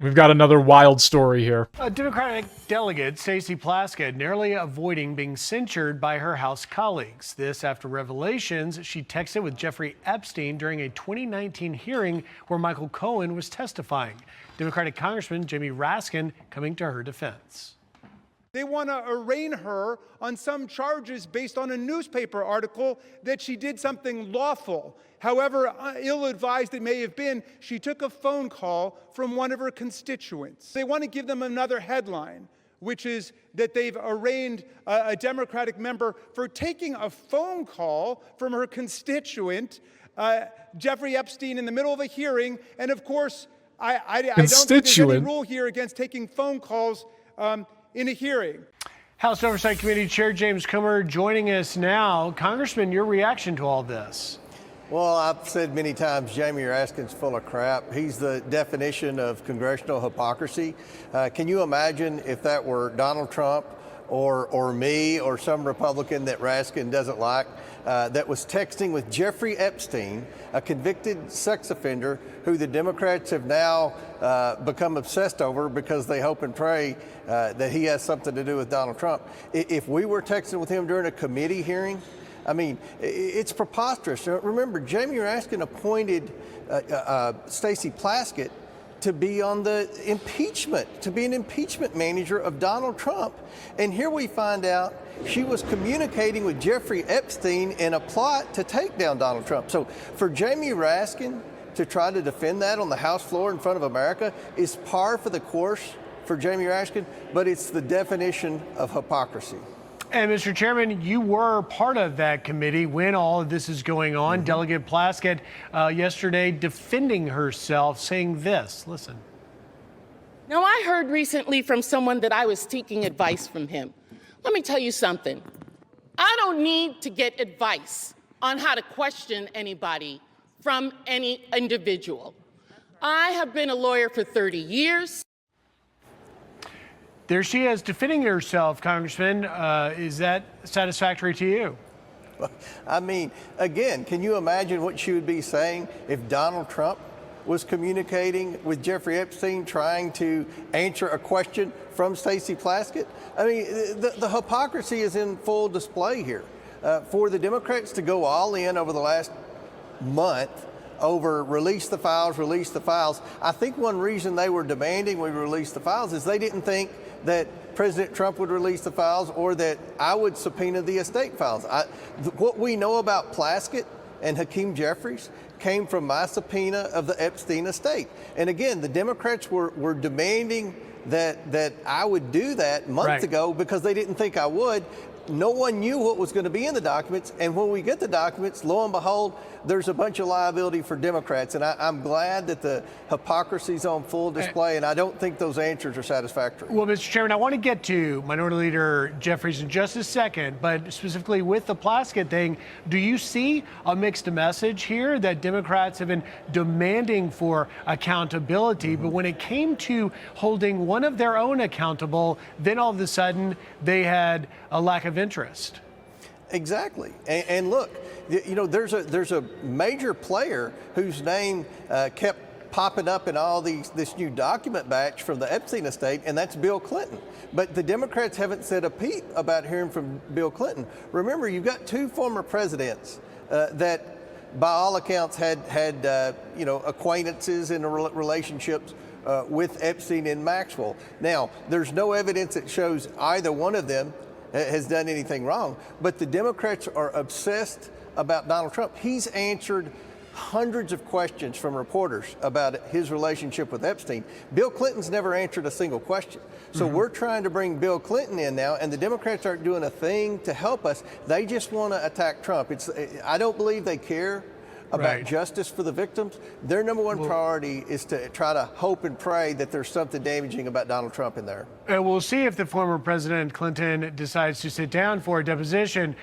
We've got another wild story here. A Democratic delegate, Stacey Plaskett, narrowly avoiding being censured by her House colleagues. This after revelations she texted with Jeffrey Epstein during a 2019 hearing where Michael Cohen was testifying. Democratic Congressman Jamie Raskin coming to her defense. They want to arraign her on some charges based on a newspaper article that she did something lawful. However ill-advised it may have been, she took a phone call from one of her constituents. They want to give them another headline, which is that they've arraigned a Democratic member for taking a phone call from her constituent, Jeffrey Epstein, in the middle of a hearing. And of course, I don't think there's any rule here against taking phone calls in a hearing. House Oversight Committee Chair James Comer joining us now. Congressman, your reaction to all this? Well, I've said many times, Jamie Raskin's full of crap. He's the definition of congressional hypocrisy. Can you imagine if that were Donald Trump or me or some Republican that Raskin doesn't like that was texting with Jeffrey Epstein, a convicted sex offender who the Democrats have now become obsessed over because they hope and pray that he has something to do with Donald Trump. If we were texting with him during a committee hearing, I mean, it's preposterous. Remember, Jamie Raskin appointed Stacey Plaskett to be on the impeachment, to be an impeachment manager of Donald Trump. And here we find out she was communicating with Jeffrey Epstein in a plot to take down Donald Trump. So for Jamie Raskin to try to defend that on the House floor in front of America is par for the course for Jamie Raskin, but it's the definition of hypocrisy. And Mr. Chairman, you were part of that committee when all of this is going on. Delegate Plaskett yesterday defending herself, saying this. Listen. Now, I heard recently from someone that I was seeking advice from him. Let me tell you something. I don't need to get advice on how to question anybody from any individual. I have been a lawyer for 30 years. There she is defending herself, Congressman. Is that satisfactory to you? I mean, again, can you imagine what she would be saying if Donald Trump was communicating with Jeffrey Epstein trying to answer a question from Stacey Plaskett? I mean, the hypocrisy is in full display here. For the Democrats to go all in over the last month over release the files, I think one reason they were demanding we release the files is they didn't think that President Trump would release the files or that I would subpoena the estate files. What we know about Plaskett and Hakeem Jeffries came from my subpoena of the Epstein estate. And again, the Democrats were demanding that I would do that months ago because they didn't think I would. No one knew what was going to be in the documents, and when we get the documents, lo and behold, there's a bunch of liability for Democrats, and I'm glad that the hypocrisy's on full display, and I don't think those answers are satisfactory. Well, Mr. Chairman, I want to get to Minority Leader Jeffries in just a second, but specifically with the Plaskett thing, do you see a mixed message here that Democrats have been demanding for accountability, but when it came to holding one of their own accountable, then all of a sudden they had a lack of interest? Exactly. And look, you know, there's a major player whose name kept popping up in all this new document batch from the Epstein estate, and that's Bill Clinton. But the Democrats haven't said a peep about hearing from Bill Clinton. Remember, you've got two former presidents that, by all accounts, had acquaintances and relationships with Epstein and Maxwell. Now, there's no evidence that shows either one of them has done anything wrong, but the Democrats are obsessed about Donald Trump. He's answered hundreds of questions from reporters about his relationship with Epstein. Bill Clinton's never answered a single question. So we're trying to bring Bill Clinton in now, and the Democrats aren't doing a thing to help us. They just want to attack Trump. I don't believe they care about justice for the victims. Their number one priority is to try to hope and pray that there's something damaging about Donald Trump in there. And we'll see if the former President Clinton decides to sit down for a deposition.